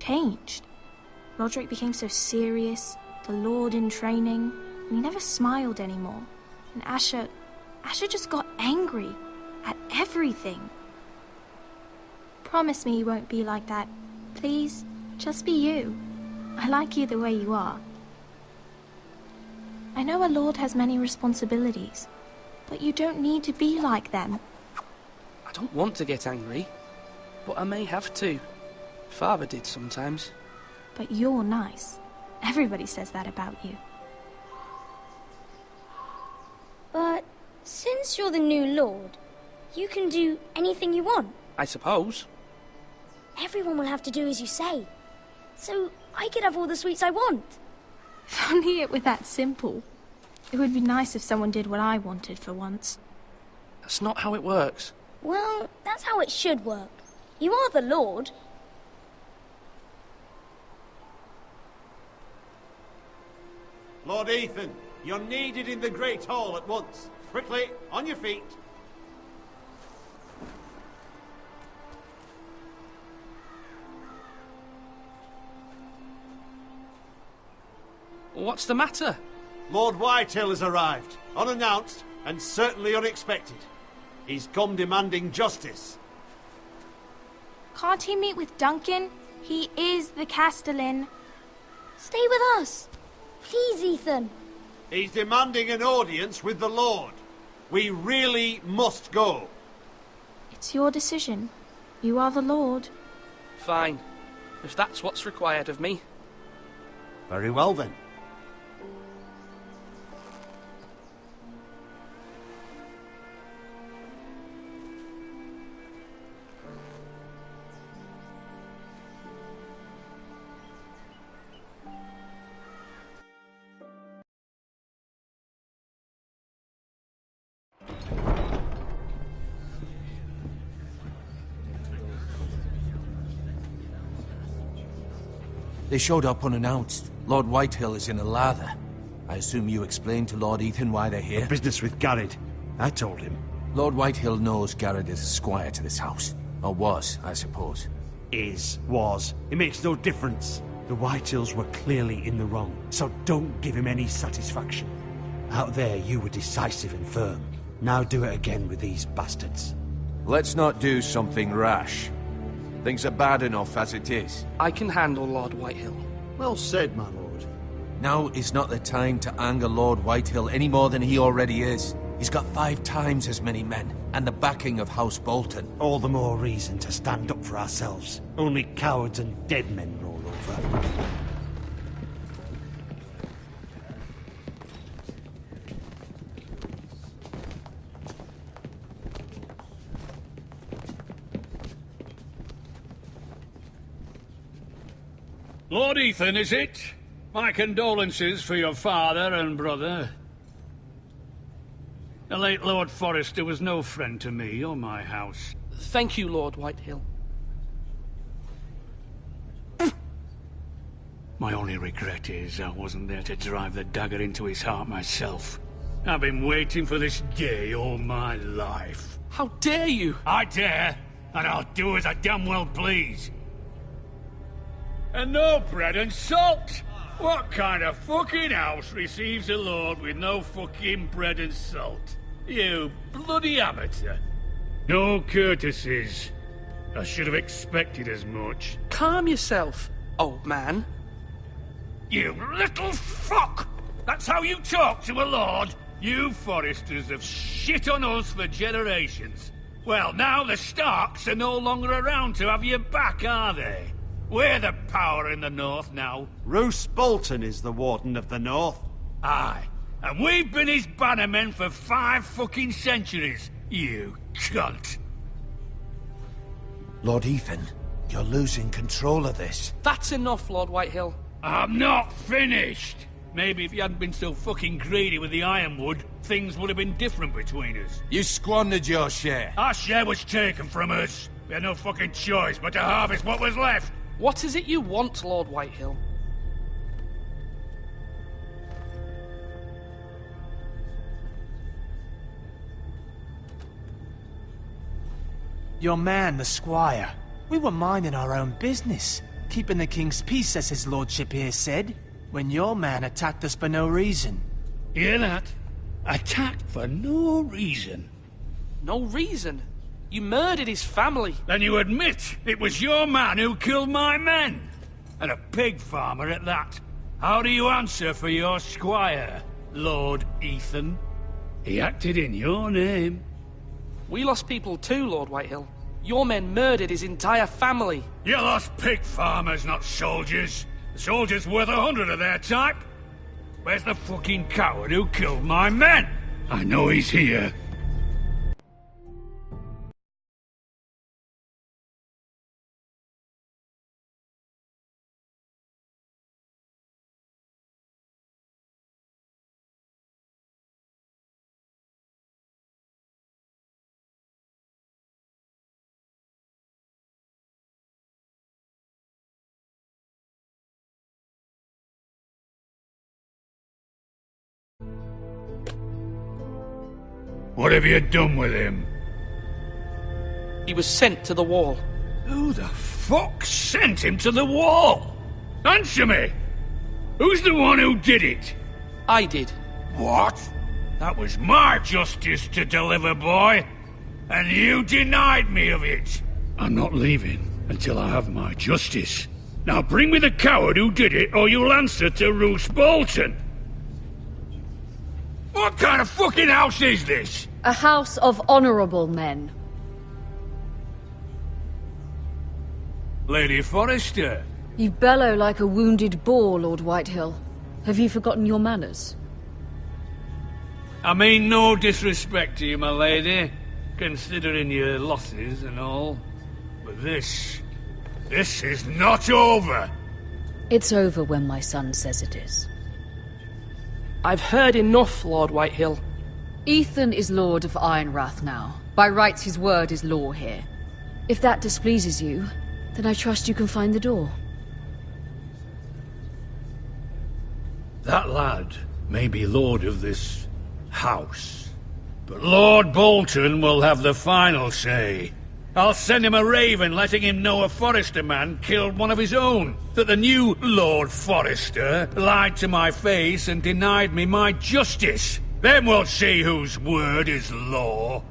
changed. Roderick became so serious, the Lord in training, and he never smiled anymore. And Asher just got angry at everything. Promise me you won't be like that. Please, just be you. I like you the way you are. I know a lord has many responsibilities, but you don't need to be like them. I don't want to get angry, but I may have to. Father did sometimes. But you're nice. Everybody says that about you. But since you're the new lord, you can do anything you want. I suppose. Everyone will have to do as you say. So I could have all the sweets I want. If only it were that simple. It would be nice if someone did what I wanted for once. That's not how it works. Well, that's how it should work. You are the lord. Lord Ethan, you're needed in the Great Hall at once. Quickly, on your feet. What's the matter? Lord Whitehill has arrived, unannounced and certainly unexpected. He's come demanding justice. Can't he meet with Duncan? He is the Castellan. Stay with us. Please, Ethan. He's demanding an audience with the Lord. We really must go. It's your decision. You are the Lord. Fine. If that's what's required of me. Very well then. They showed up unannounced. Lord Whitehill is in a lather. I assume you explained to Lord Ethan why they're here? Business with Garrett. I told him. Lord Whitehill knows Garrett is a squire to this house. Or was, I suppose. Was. It makes no difference. The Whitehills were clearly in the wrong, so don't give him any satisfaction. Out there, you were decisive and firm. Now do it again with these bastards. Let's not do something rash. Things are bad enough as it is. I can handle Lord Whitehill. Well said, my lord. Now is not the time to anger Lord Whitehill any more than he already is. He's got 5 times as many men, and the backing of House Bolton. All the more reason to stand up for ourselves. Only cowards and dead men roll over. Lord Ethan, is it? My condolences for your father and brother. The late Lord Forrester was no friend to me or my house. Thank you, Lord Whitehill. My only regret is I wasn't there to drive the dagger into his heart myself. I've been waiting for this day all my life. How dare you! I dare, and I'll do as I damn well please. And no bread and salt! What kind of fucking house receives a lord with no fucking bread and salt? You bloody amateur. No courtesies. I should have expected as much. Calm yourself, old man. You little fuck! That's how you talk to a lord? You Forresters have shit on us for generations. Well, now the Starks are no longer around to have your back, are they? We're the power in the north now. Roose Bolton is the Warden of the North. Aye. And we've been his bannermen for 5 fucking centuries. You cunt. Lord Ethan, you're losing control of this. That's enough, Lord Whitehill. I'm not finished. Maybe if you hadn't been so fucking greedy with the ironwood, things would have been different between us. You squandered your share. Our share was taken from us. We had no fucking choice but to harvest what was left. What is it you want, Lord Whitehill? Your man, the squire. We were minding our own business. Keeping the king's peace, as his lordship here said, when your man attacked us for no reason. Hear that? Attacked for no reason. No reason? You murdered his family. Then you admit it was your man who killed my men. And a pig farmer at that. How do you answer for your squire, Lord Ethan? He acted in your name. We lost people too, Lord Whitehill. Your men murdered his entire family. You lost pig farmers, not soldiers. The soldiers worth 100 of their type. Where's the fucking coward who killed my men? I know he's here. What have you done with him? He was sent to the wall. Who the fuck sent him to the wall? Answer me! Who's the one who did it? I did. What? That was my justice to deliver, boy. And you denied me of it. I'm not leaving until I have my justice. Now bring me the coward who did it, or you'll answer to Roose Bolton. What kind of fucking house is this? A house of honorable men. Lady Forrester. You bellow like a wounded boar, Lord Whitehill. Have you forgotten your manners? I mean no disrespect to you, my lady, considering your losses and all. But this is not over. It's over when my son says it is. I've heard enough, Lord Whitehill. Ethan is Lord of Ironrath now. By rights, his word is law here. If that displeases you, then I trust you can find the door. That lad may be lord of this house, but Lord Bolton will have the final say. I'll send him a raven letting him know a Forrester man killed one of his own, that the new Lord Forrester lied to my face and denied me my justice. Then we'll see whose word is law.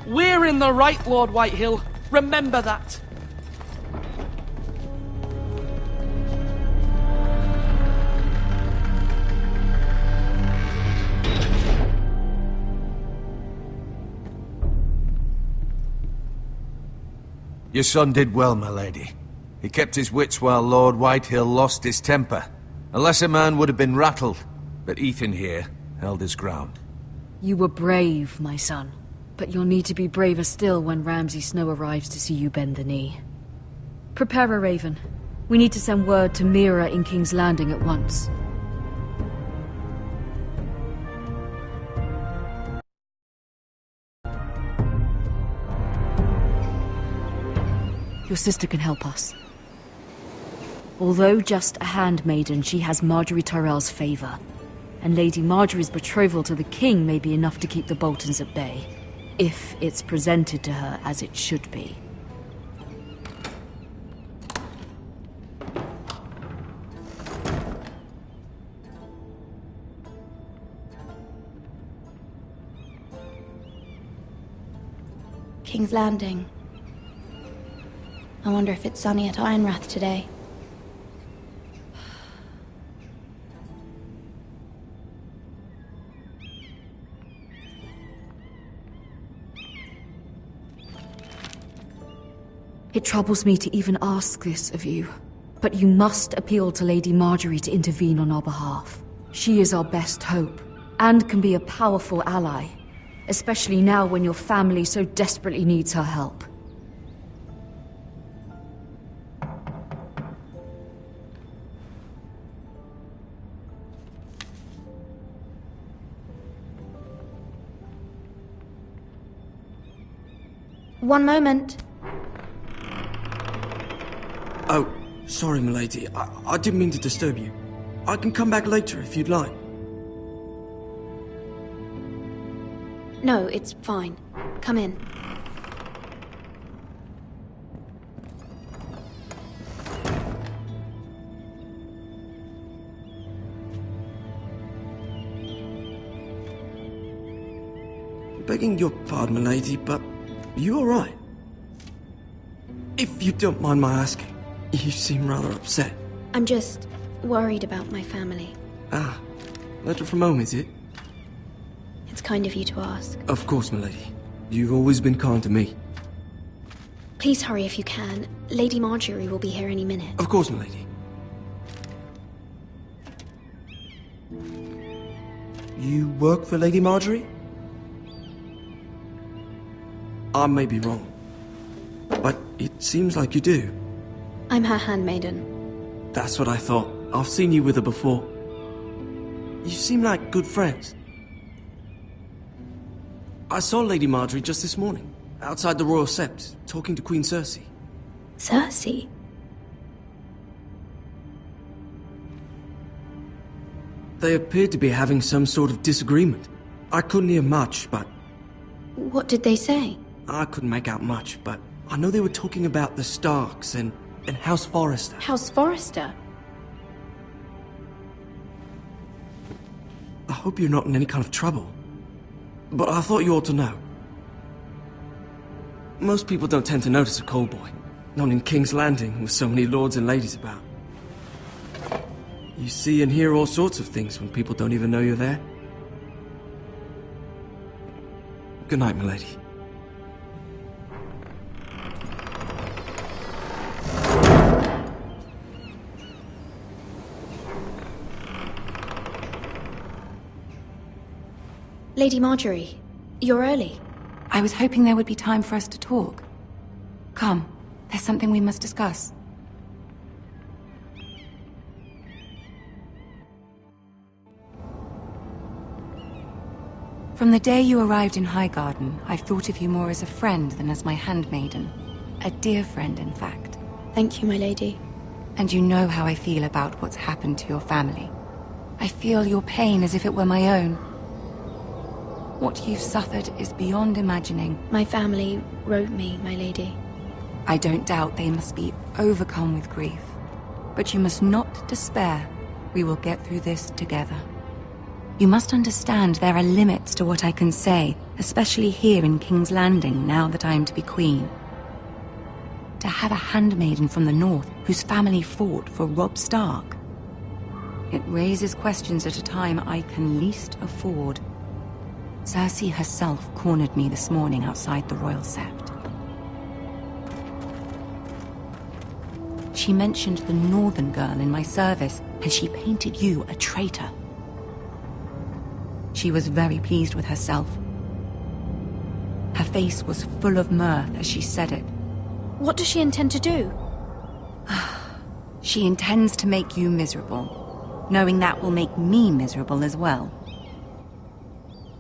We're in the right, Lord Whitehill. Remember that. Your son did well, my lady. He kept his wits while Lord Whitehill lost his temper. A lesser man would have been rattled, but Ethan here held his ground. You were brave, my son. But you'll need to be braver still when Ramsay Snow arrives to see you bend the knee. Prepare a raven. We need to send word to Mira in King's Landing at once. Your sister can help us. Although just a handmaiden, she has Marjorie Tyrell's favor. And Lady Marjorie's betrothal to the king may be enough to keep the Boltons at bay. If it's presented to her as it should be. King's Landing. I wonder if it's sunny at Ironrath today. It troubles me to even ask this of you, but you must appeal to Lady Marjorie to intervene on our behalf. She is our best hope, and can be a powerful ally, especially now when your family so desperately needs her help. One moment. Oh, sorry, milady. I didn't mean to disturb you. I can come back later if you'd like. No, it's fine. Come in. Begging your pardon, milady, but are you alright? If you don't mind my asking, you seem rather upset. I'm just worried about my family. Ah, letter from home, is it? It's kind of you to ask. Of course, milady. You've always been kind to me. Please hurry if you can. Lady Marjorie will be here any minute. Of course, milady. You work for Lady Marjorie? I may be wrong, but it seems like you do. I'm her handmaiden. That's what I thought. I've seen you with her before. You seem like good friends. I saw Lady Marjorie just this morning, outside the Royal Sept, talking to Queen Cersei. Cersei? They appeared to be having some sort of disagreement. I couldn't hear much, but... What did they say? I couldn't make out much, but I know they were talking about the Starks and House Forrester. House Forrester? I hope you're not in any kind of trouble. But I thought you ought to know. Most people don't tend to notice a callboy. Not in King's Landing, with so many lords and ladies about. You see and hear all sorts of things when people don't even know you're there. Good night, milady. Lady Marjorie, you're early. I was hoping there would be time for us to talk. Come, there's something we must discuss. From the day you arrived in Highgarden, I've thought of you more as a friend than as my handmaiden. A dear friend, in fact. Thank you, my lady. And you know how I feel about what's happened to your family. I feel your pain as if it were my own. What you've suffered is beyond imagining. My family wrote me, my lady. I don't doubt they must be overcome with grief. But you must not despair. We will get through this together. You must understand there are limits to what I can say, especially here in King's Landing, now that I am to be queen. To have a handmaiden from the north whose family fought for Robb Stark. It raises questions at a time I can least afford. Cersei herself cornered me this morning outside the Royal Sept. She mentioned the northern girl in my service, and she painted you a traitor. She was very pleased with herself. Her face was full of mirth as she said it. What does she intend to do? She intends to make you miserable, knowing that will make me miserable as well.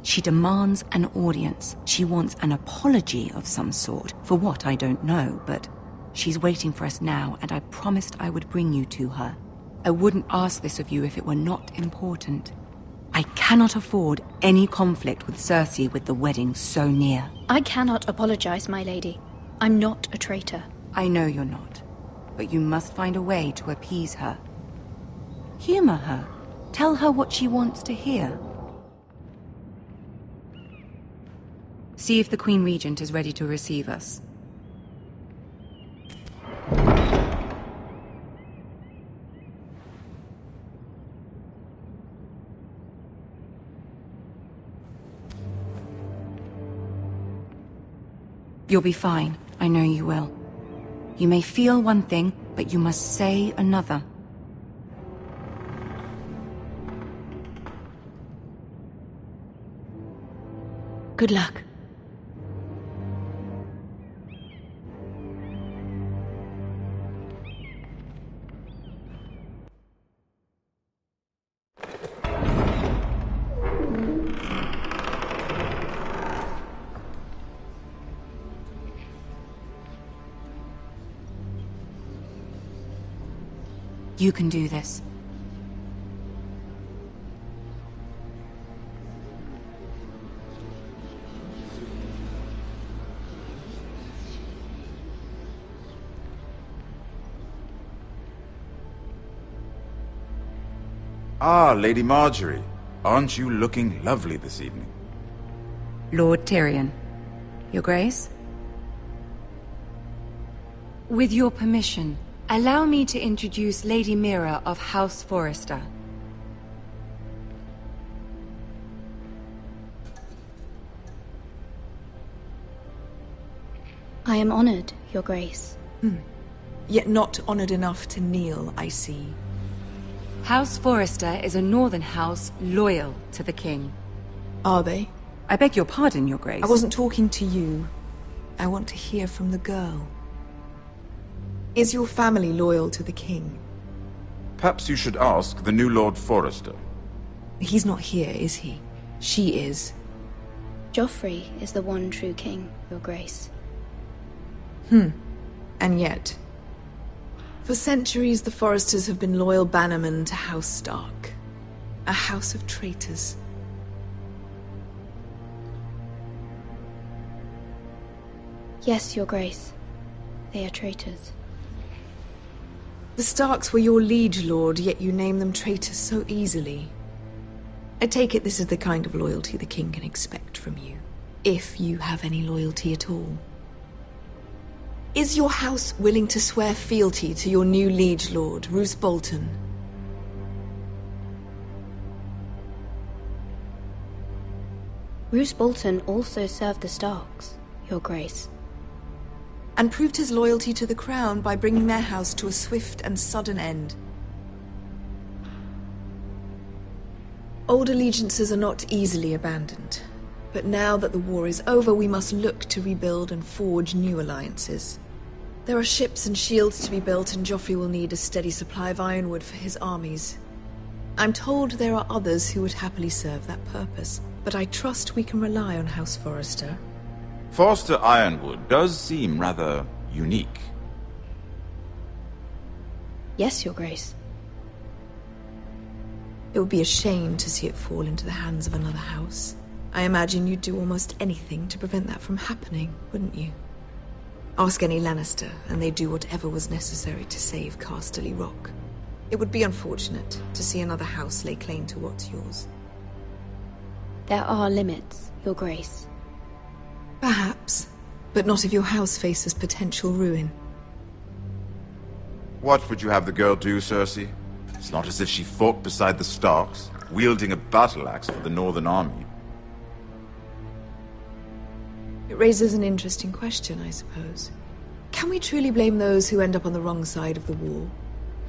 She demands an audience. She wants an apology of some sort, for what I don't know, but she's waiting for us now, and I promised I would bring you to her. I wouldn't ask this of you if it were not important. I cannot afford any conflict with Cersei with the wedding so near. I cannot apologize, my lady. I'm not a traitor. I know you're not, but you must find a way to appease her. Humor her. Tell her what she wants to hear. See if the Queen Regent is ready to receive us. You'll be fine. I know you will. You may feel one thing, but you must say another. Good luck. You can do this. Ah, Lady Marjorie. Aren't you looking lovely this evening? Lord Tyrion. Your Grace? With your permission, allow me to introduce Lady Mira of House Forrester. I am honored, Your Grace. Yet not honored enough to kneel, I see. House Forrester is a northern house loyal to the king. Are they? I beg your pardon, Your Grace. I wasn't talking to you. I want to hear from the girl. Is your family loyal to the king? Perhaps you should ask the new Lord Forrester. He's not here, is he? She is. Joffrey is the one true king, Your Grace. And yet... For centuries, the Forresters have been loyal bannermen to House Stark. A house of traitors. Yes, Your Grace. They are traitors. The Starks were your liege lord, yet you name them traitors so easily. I take it this is the kind of loyalty the king can expect from you. If you have any loyalty at all. Is your house willing to swear fealty to your new liege lord, Roose Bolton? Roose Bolton also served the Starks, Your Grace. And proved his loyalty to the crown by bringing their house to a swift and sudden end. Old allegiances are not easily abandoned. But now that the war is over, we must look to rebuild and forge new alliances. There are ships and shields to be built, and Joffrey will need a steady supply of ironwood for his armies. I'm told there are others who would happily serve that purpose, but I trust we can rely on House Forrester. Forrester Ironwood does seem rather unique. Yes, Your Grace. It would be a shame to see it fall into the hands of another house. I imagine you'd do almost anything to prevent that from happening, wouldn't you? Ask any Lannister, and they'd do whatever was necessary to save Casterly Rock. It would be unfortunate to see another house lay claim to what's yours. There are limits, Your Grace. Perhaps, but not if your house faces potential ruin. What would you have the girl do, Cersei? It's not as if she fought beside the Starks, wielding a battle axe for the Northern Army. It raises an interesting question, I suppose. Can we truly blame those who end up on the wrong side of the war?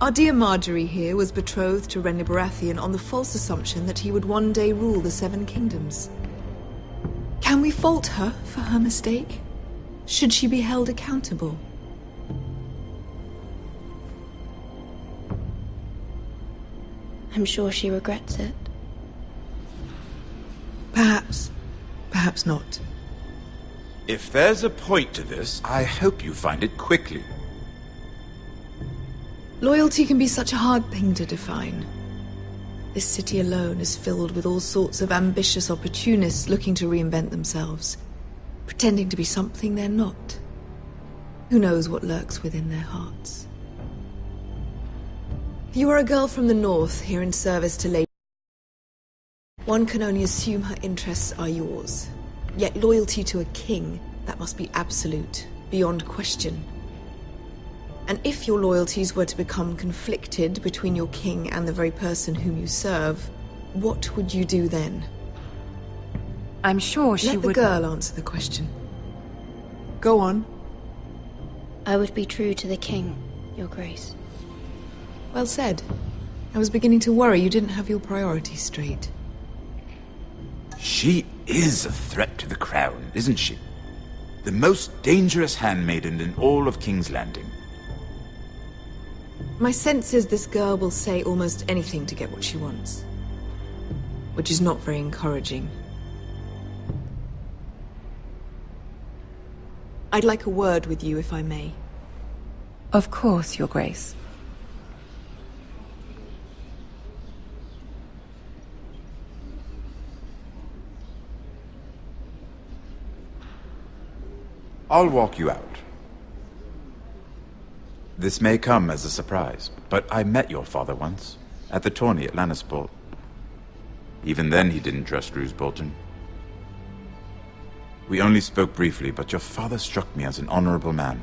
Our dear Marjorie here was betrothed to Renly Baratheon on the false assumption that he would one day rule the Seven Kingdoms. Can we fault her for her mistake? Should she be held accountable? I'm sure she regrets it. Perhaps. Perhaps not. If there's a point to this, I hope you find it quickly. Loyalty can be such a hard thing to define. This city alone is filled with all sorts of ambitious opportunists looking to reinvent themselves, pretending to be something they're not. Who knows what lurks within their hearts? You are a girl from the north, here in service to Lady. One can only assume her interests are yours. Yet loyalty to a king, that must be absolute, beyond question. And if your loyalties were to become conflicted between your king and the very person whom you serve, what would you do then? I'm sure she would... Let the girl answer the question. Go on. I would be true to the king, Your Grace. Well said. I was beginning to worry you didn't have your priorities straight. She is a threat to the crown, isn't she? The most dangerous handmaiden in all of King's Landing. My sense is this girl will say almost anything to get what she wants. Which is not very encouraging. I'd like a word with you, if I may. Of course, Your Grace. I'll walk you out. This may come as a surprise, but I met your father once, at the tourney at Lannisport. Even then he didn't trust Roose Bolton. We only spoke briefly, but your father struck me as an honorable man.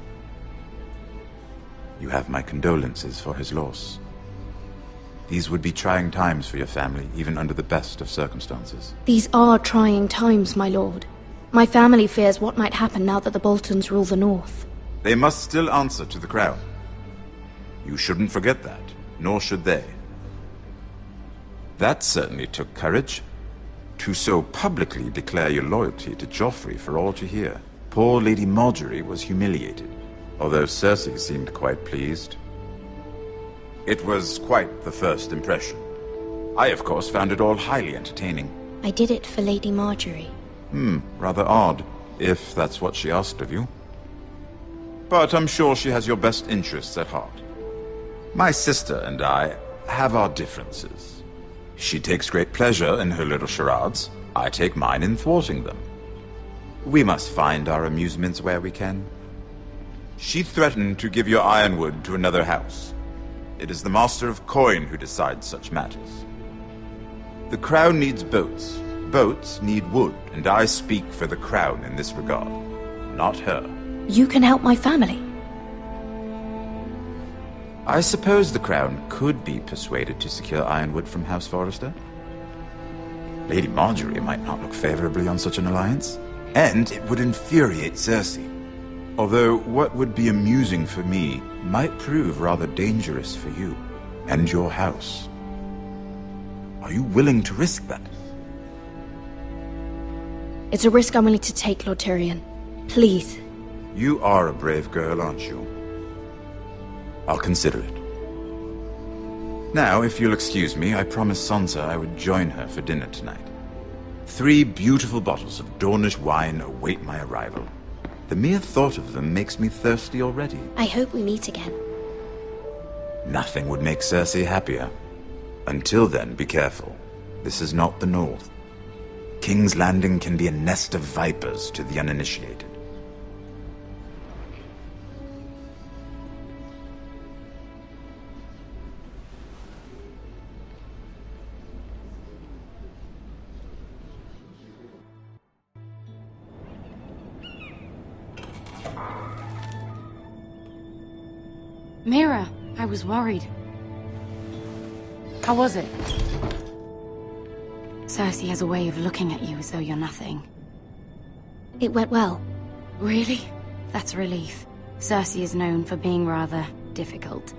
You have my condolences for his loss. These would be trying times for your family, even under the best of circumstances. These are trying times, my lord. My family fears what might happen now that the Boltons rule the north. They must still answer to the crown. You shouldn't forget that, nor should they. That certainly took courage. To so publicly declare your loyalty to Joffrey for all to hear. Poor Lady Margaery was humiliated, although Cersei seemed quite pleased. It was quite the first impression. I, of course, found it all highly entertaining. I did it for Lady Margaery. Rather odd, if that's what she asked of you. But I'm sure she has your best interests at heart. My sister and I have our differences. She takes great pleasure in her little charades. I take mine in thwarting them. We must find our amusements where we can. She threatened to give your ironwood to another house. It is the Master of Coin who decides such matters. The crown needs boats. Boats need wood, and I speak for the crown in this regard, not her. You can help my family. I suppose the crown could be persuaded to secure ironwood from House Forrester. Lady Margaery might not look favorably on such an alliance, and it would infuriate Cersei. Although what would be amusing for me might prove rather dangerous for you and your house. Are you willing to risk that? It's a risk I'm willing to take, Lord Tyrion. Please. You are a brave girl, aren't you? I'll consider it. Now, if you'll excuse me, I promised Sansa I would join her for dinner tonight. 3 beautiful bottles of Dornish wine await my arrival. The mere thought of them makes me thirsty already. I hope we meet again. Nothing would make Cersei happier. Until then, be careful. This is not the North. King's Landing can be a nest of vipers to the uninitiated. Mira, I was worried. How was it? Cersei has a way of looking at you as though you're nothing. It went well. Really? That's a relief. Cersei is known for being rather difficult.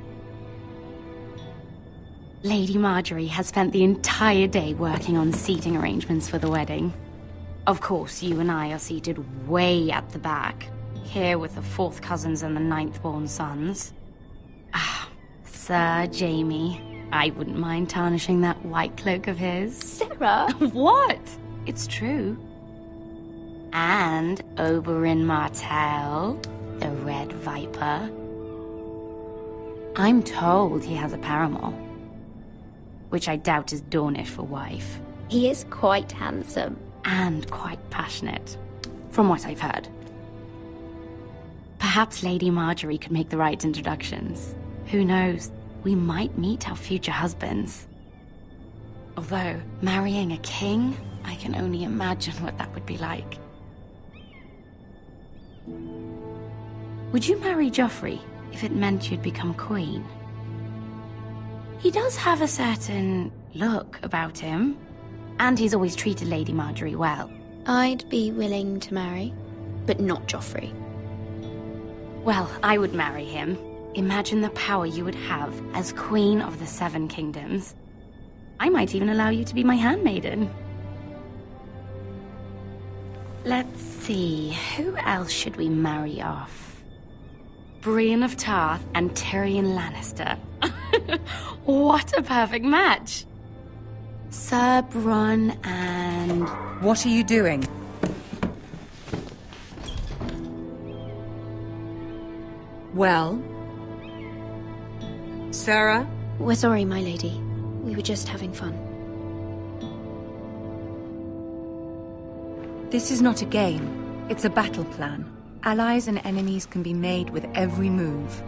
Lady Margaery has spent the entire day working on seating arrangements for the wedding. Of course, you and I are seated way at the back, here with the 4th cousins and the 9th-born sons. Ah, Sir Jaime. I wouldn't mind tarnishing that white cloak of his. Sarah! What? It's true. And Oberyn Martell, the Red Viper. I'm told he has a paramour, which I doubt is Dornish for wife. He is quite handsome. And quite passionate, from what I've heard. Perhaps Lady Margaery could make the right introductions. Who knows? We might meet our future husbands. Although, marrying a king, I can only imagine what that would be like. Would you marry Joffrey if it meant you'd become queen? He does have a certain look about him, and he's always treated Lady Margaery well. I'd be willing to marry, but not Joffrey. Well, I would marry him. Imagine the power you would have as Queen of the 7 Kingdoms. I might even allow you to be my handmaiden. Let's see, who else should we marry off? Brienne of Tarth and Tyrion Lannister. What a perfect match! Sir Bronn and... What are you doing? Well? Sarah? We're sorry, my lady. We were just having fun. This is not a game. It's a battle plan. Allies and enemies can be made with every move.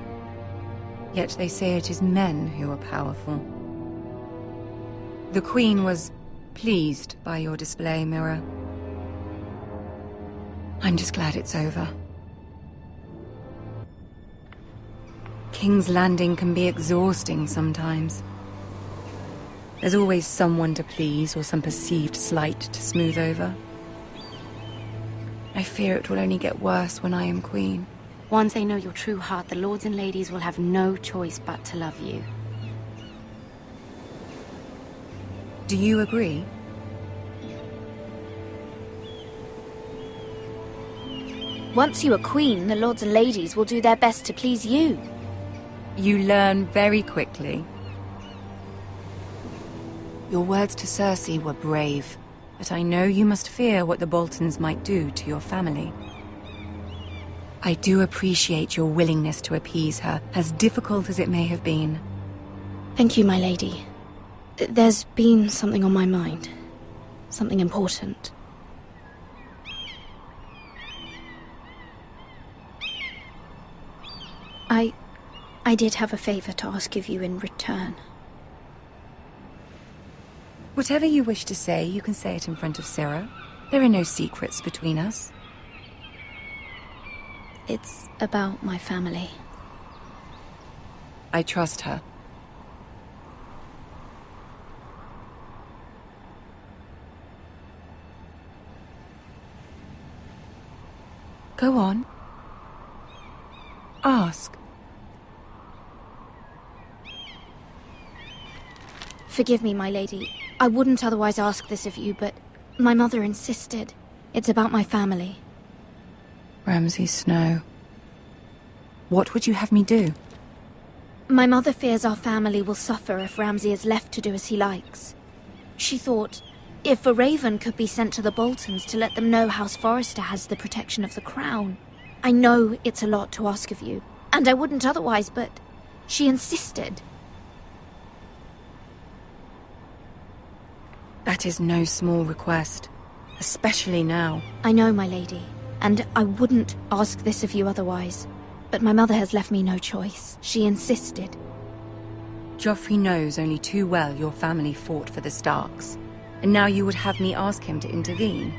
Yet they say it is men who are powerful. The Queen was pleased by your display, Mira. I'm just glad it's over. King's Landing can be exhausting sometimes. There's always someone to please or some perceived slight to smooth over. I fear it will only get worse when I am queen. Once they know your true heart, the lords and ladies will have no choice but to love you. Do you agree? Once you are queen, the lords and ladies will do their best to please you. You learn very quickly. Your words to Cersei were brave, but I know you must fear what the Boltons might do to your family. I do appreciate your willingness to appease her, as difficult as it may have been. Thank you, my lady. There's been something on my mind. Something important. I did have a favor to ask of you in return. Whatever you wish to say, you can say it in front of Ciri. There are no secrets between us. It's about my family. I trust her. Go on. Ask. Forgive me, my lady. I wouldn't otherwise ask this of you, but my mother insisted. It's about my family. Ramsay Snow. What would you have me do? My mother fears our family will suffer if Ramsay is left to do as he likes. She thought, if a raven could be sent to the Boltons to let them know House Forrester has the protection of the crown. I know it's a lot to ask of you, and I wouldn't otherwise, but she insisted. That is no small request, especially now. I know, my lady, and I wouldn't ask this of you otherwise. But my mother has left me no choice. She insisted. Joffrey knows only too well your family fought for the Starks, and now you would have me ask him to intervene.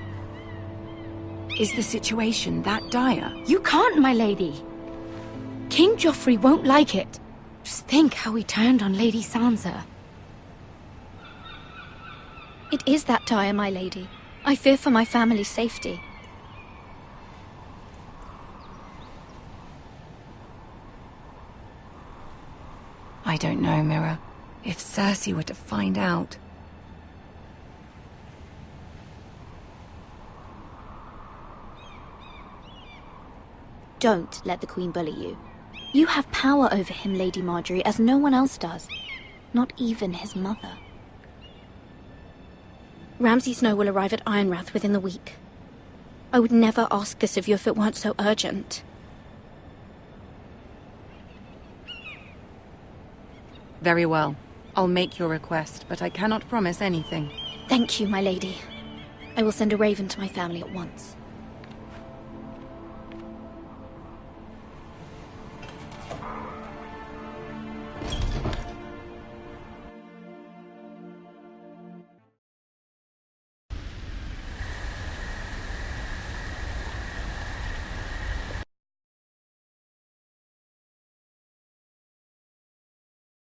Is the situation that dire? You can't, my lady. King Joffrey won't like it. Just think how he turned on Lady Sansa. It is that dire, my lady. I fear for my family's safety. I don't know, Mira. If Cersei were to find out... Don't let the Queen bully you. You have power over him, Lady Margaery, as no one else does. Not even his mother. Ramsay Snow will arrive at Ironrath within the week. I would never ask this of you if it weren't so urgent. Very well. I'll make your request, but I cannot promise anything. Thank you, my lady. I will send a raven to my family at once.